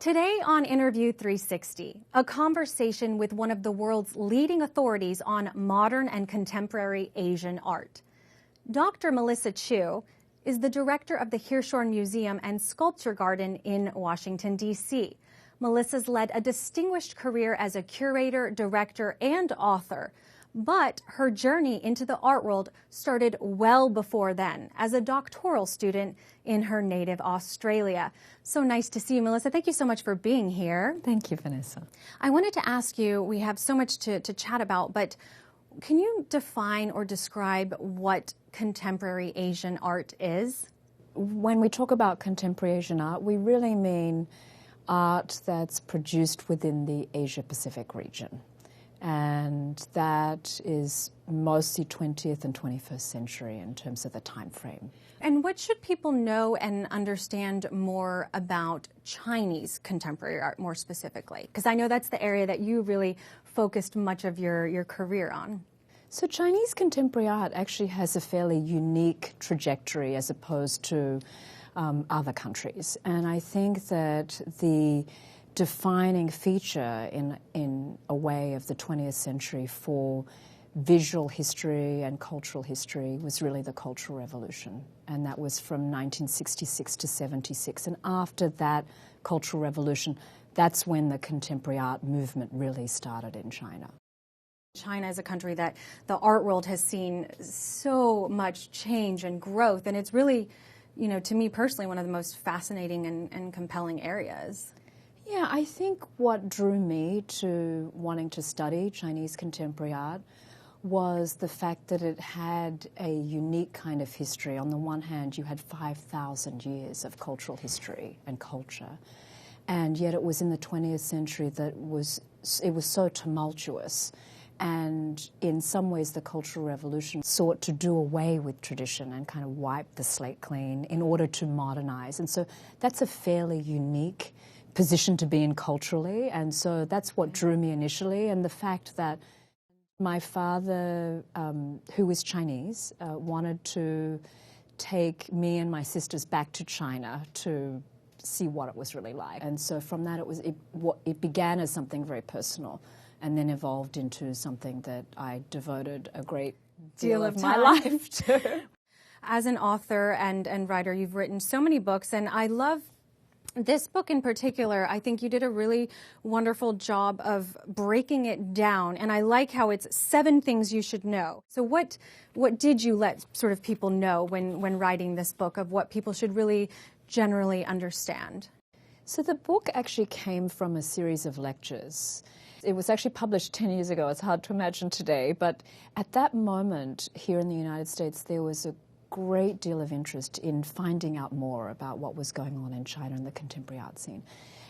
Today on Interview 360, a conversation with one of the world's leading authorities on modern and contemporary Asian art. Dr. Melissa Chiu is the director of the Hirshhorn Museum and Sculpture Garden in Washington, D.C. Melissa's led a distinguished career as a curator, director, and author. But her journey into the art world started well before then, as a doctoral student in her native Australia. So nice to see you, Melissa. Thank you so much for being here. Thank you, Vanessa. I wanted to ask you, we have so much to chat about, but can you define or describe what contemporary Asian art is? When we talk about contemporary Asian art, we really mean art that's produced within the Asia-Pacific region. And that is mostly 20th and 21st century in terms of the time frame. And what should people know and understand more about Chinese contemporary art more specifically? Because I know that's the area that you really focused much of your career on. So Chinese contemporary art actually has a fairly unique trajectory as opposed to other countries. And I think that the defining feature in a way of the 20th century for visual history and cultural history was really the Cultural Revolution. And that was from 1966 to 76. And after that Cultural Revolution, that's when the contemporary art movement really started in China. China is a country that the art world has seen so much change and growth. And it's really, to me personally, one of the most fascinating and compelling areas. Yeah, I think what drew me to wanting to study Chinese contemporary art was the fact that it had a unique kind of history. On the one hand, you had 5,000 years of cultural history and culture, and yet it was in the 20th century that it was so tumultuous. And in some ways, the Cultural Revolution sought to do away with tradition and kind of wipe the slate clean in order to modernize. And so that's a fairly unique position to be in culturally, and so that's what drew me initially. And the fact that my father, who was Chinese, wanted to take me and my sisters back to China to see what it was really like. And so from that, it began as something very personal and then evolved into something that I devoted a great deal of my life to. As an author and writer, you've written so many books, and I love this book in particular. I think you did a really wonderful job of breaking it down, and I like how it's 7 things you should know. So what did you let sort of people know when writing this book of what people should really generally understand? So the book actually came from a series of lectures. It was actually published 10 years ago. It's hard to imagine today, but at that moment here in the United States, there was a great deal of interest in finding out more about what was going on in China and the contemporary art scene.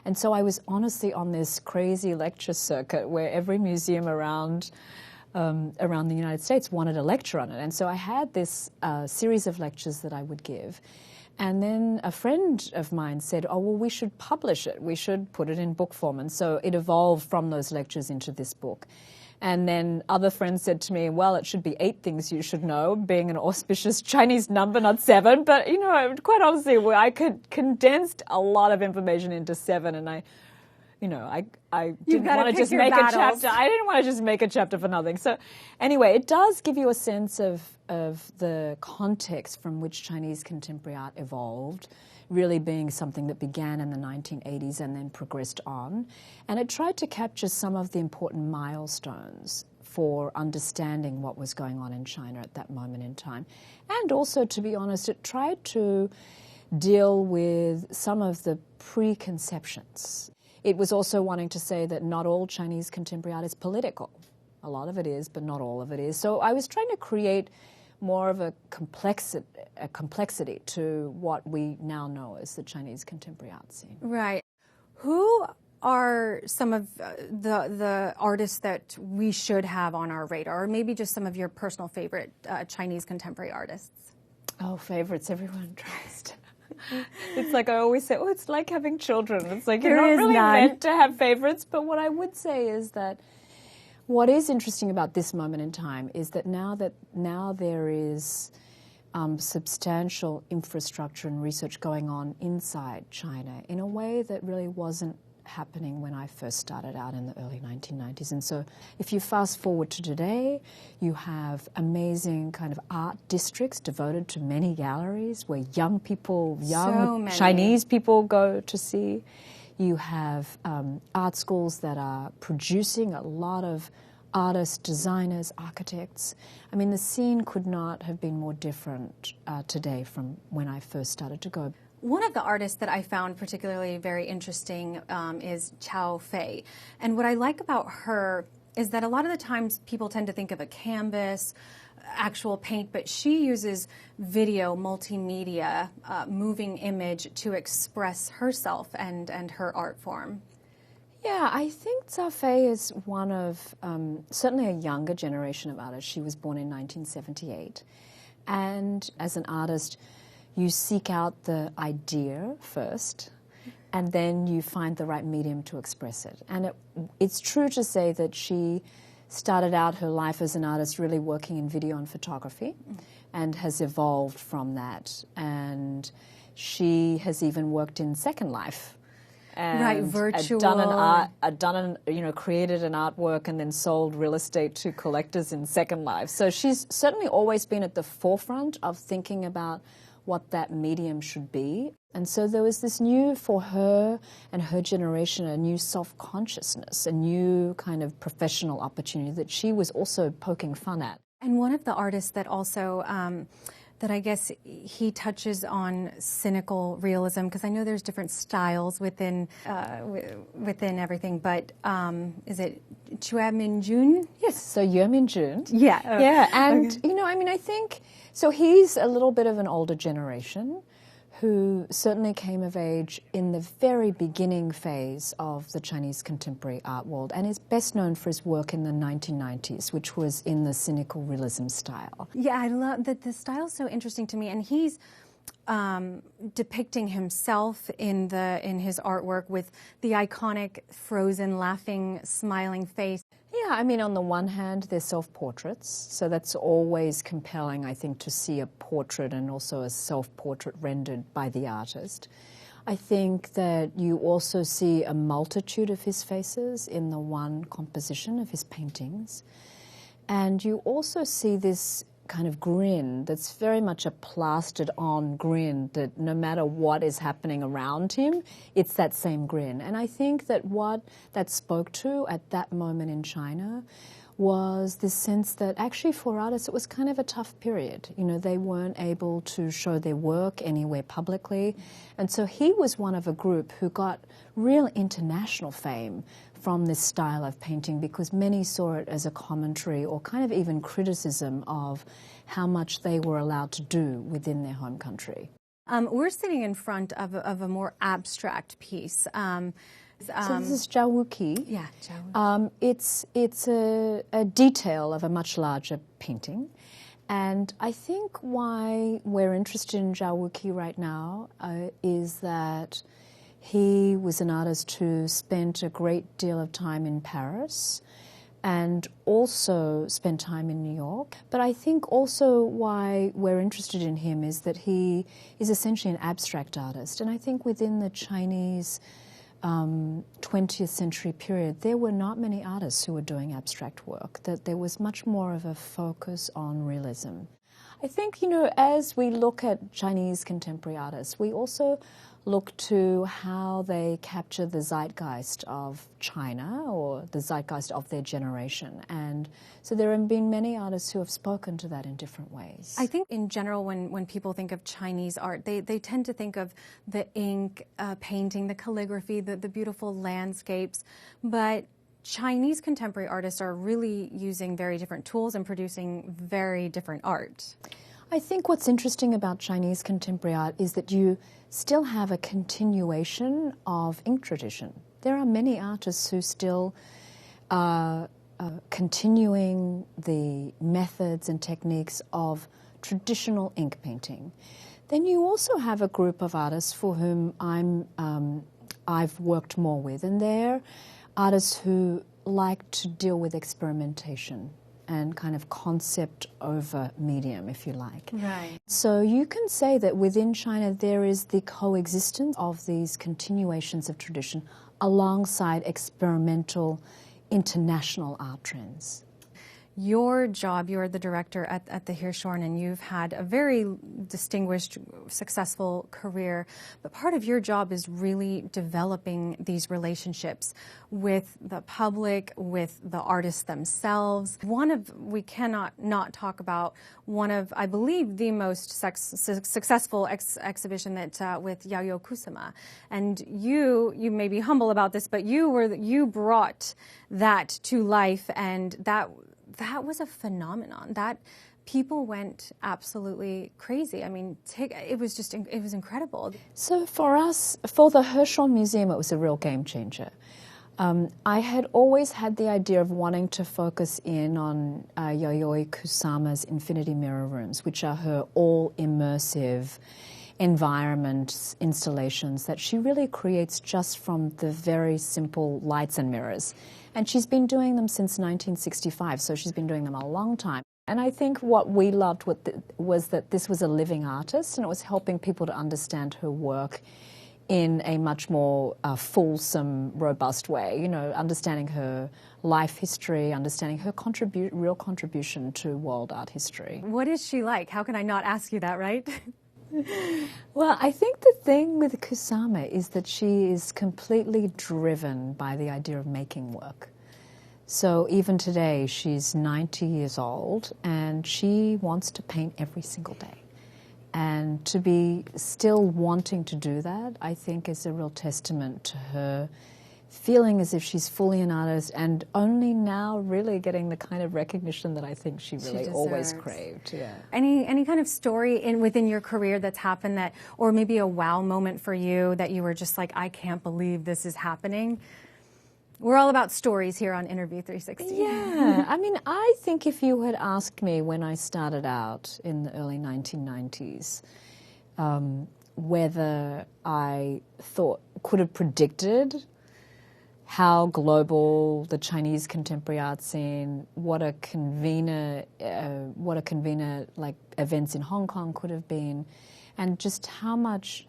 And so I was honestly on this crazy lecture circuit where every museum around the United States wanted a lecture on it. And so I had this series of lectures that I would give. And then a friend of mine said, oh, well, we should publish it. We should put it in book form. And so it evolved from those lectures into this book. And then other friends said to me, well, it should be 8 things you should know, being an auspicious Chinese number, not 7. But, quite honestly, I condensed a lot of information into 7, and I didn't want to just make a chapter. I didn't want to just make a chapter for nothing. So anyway, it does give you a sense of the context from which Chinese contemporary art evolved, really being something that began in the 1980s and then progressed on. And it tried to capture some of the important milestones for understanding what was going on in China at that moment in time. And also, to be honest, it tried to deal with some of the preconceptions. It was also wanting to say that not all Chinese contemporary art is political. A lot of it is, but not all of it is. So I was trying to create more of a complexity to what we now know as the Chinese contemporary art scene. Right. Who are some of the artists that we should have on our radar, or maybe just some of your personal favorite Chinese contemporary artists? Oh, favorites. Everyone tries to. It's like I always say, it's like having children. It's like you're not really meant to have favorites. But what I would say is that what is interesting about this moment in time is that now there is substantial infrastructure and research going on inside China in a way that really wasn't happening when I first started out in the early 1990s. And so if you fast forward to today, you have amazing kind of art districts devoted to many galleries where young people, Chinese people go to see. You have art schools that are producing a lot of artists, designers, architects. I mean, the scene could not have been more different today from when I first started to go. One of the artists that I found particularly very interesting is Chiu. And what I like about her is that a lot of the times people tend to think of a canvas, actual paint, but she uses video, multimedia, moving image to express herself and her art form. Yeah, I think Chiu is one of certainly a younger generation of artists. She was born in 1978. And as an artist, you seek out the idea first, and then you find the right medium to express it. And it's true to say that she started out her life as an artist really working in video and photography and has evolved from that. And she has even worked in Second Life. And virtual. Created an artwork and then sold real estate to collectors in Second Life. So she's certainly always been at the forefront of thinking about what that medium should be. And so there was this new, for her and her generation, a new self-consciousness, a new kind of professional opportunity that she was also poking fun at. And one of the artists that also that I guess he touches on cynical realism, because I know there's different styles within everything, but is it Chiu Min-jun? Yes, so Ye Min-jun. Yeah. Yeah, and, I think, so he's a little bit of an older generation who certainly came of age in the very beginning phase of the Chinese contemporary art world and is best known for his work in the 1990s, which was in the cynical realism style. Yeah, I love that. The style's so interesting to me, and he's depicting himself in his artwork with the iconic frozen, laughing, smiling face. Yeah, I mean, on the one hand, they're self-portraits, so that's always compelling, I think, to see a portrait and also a self-portrait rendered by the artist. I think that you also see a multitude of his faces in the one composition of his paintings, and you also see this kind of grin that's very much a plastered-on grin that no matter what is happening around him, it's that same grin. And I think that what that spoke to at that moment in China was this sense that actually for artists it was kind of a tough period. They weren't able to show their work anywhere publicly. And so he was one of a group who got real international fame from this style of painting because many saw it as a commentary or kind of even criticism of how much they were allowed to do within their home country. We're sitting in front of a more abstract piece. So this is Zhao Wuqi. Yeah, Zhao Wuqi. It's a detail of a much larger painting. And I think why we're interested in Zhao Wuqi right now is that he was an artist who spent a great deal of time in Paris and also spent time in New York. But I think also why we're interested in him is that he is essentially an abstract artist. And I think within the Chinese 20th century period, there were not many artists who were doing abstract work, that there was much more of a focus on realism. I think, as we look at Chinese contemporary artists, we also look to how they capture the zeitgeist of China or the zeitgeist of their generation. And so there have been many artists who have spoken to that in different ways. I think in general when people think of Chinese art, they tend to think of the ink painting, the calligraphy, the beautiful landscapes. But Chinese contemporary artists are really using very different tools and producing very different art. I think what's interesting about Chinese contemporary art is that you still have a continuation of ink tradition. There are many artists who still are continuing the methods and techniques of traditional ink painting. Then you also have a group of artists for whom I've worked more with, and they're artists who like to deal with experimentation and kind of concept over medium, if you like. Right. So you can say that within China there is the coexistence of these continuations of tradition alongside experimental international art trends. Your job, you're the director at the Hirshhorn, and you've had a very distinguished, successful career. But part of your job is really developing these relationships with the public, with the artists themselves. We cannot not talk about one of, I believe, the most successful exhibition that with Yayoi Kusama. And you may be humble about this, but you brought that to life, and that was a phenomenon. That people went absolutely crazy. I mean, it was incredible. So for us, for the Hirshhorn Museum, it was a real game changer. I had always had the idea of wanting to focus in on Yayoi Kusama's Infinity Mirror Rooms, which are her all-immersive environment installations that she really creates just from the very simple lights and mirrors. And she's been doing them since 1965, so she's been doing them a long time. And I think what we loved was that this was a living artist, and it was helping people to understand her work in a much more fulsome, robust way, you know, understanding her life history, understanding her real contribution to world art history. What is she like? How can I not ask you that, right? Well, I think the thing with Kusama is that she is completely driven by the idea of making work. So even today, she's 90 years old, and she wants to paint every single day. And to be still wanting to do that, I think, is a real testament to her feeling as if she's fully an artist, and only now really getting the kind of recognition that I think she really always craved. Yeah. Any kind of story within your career that's happened that, or maybe a wow moment for you that you were just like, I can't believe this is happening? We're all about stories here on Interview 360. Yeah. I mean, I think if you had asked me when I started out in the early 1990s, whether I could have predicted how global the Chinese contemporary art scene, what a convener like events in Hong Kong could have been, and just how much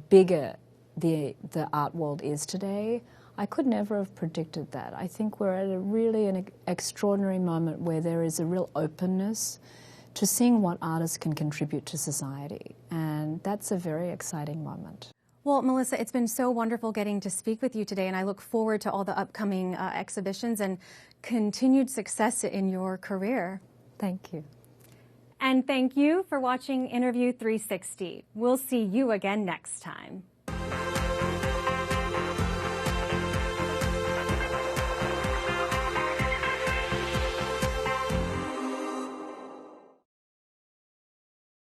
bigger the art world is today, I could never have predicted that. I think we're at an extraordinary moment where there is a real openness to seeing what artists can contribute to society, and that's a very exciting moment. Well, Melissa, it's been so wonderful getting to speak with you today, and I look forward to all the upcoming exhibitions and continued success in your career. Thank you. And thank you for watching Interview 360. We'll see you again next time.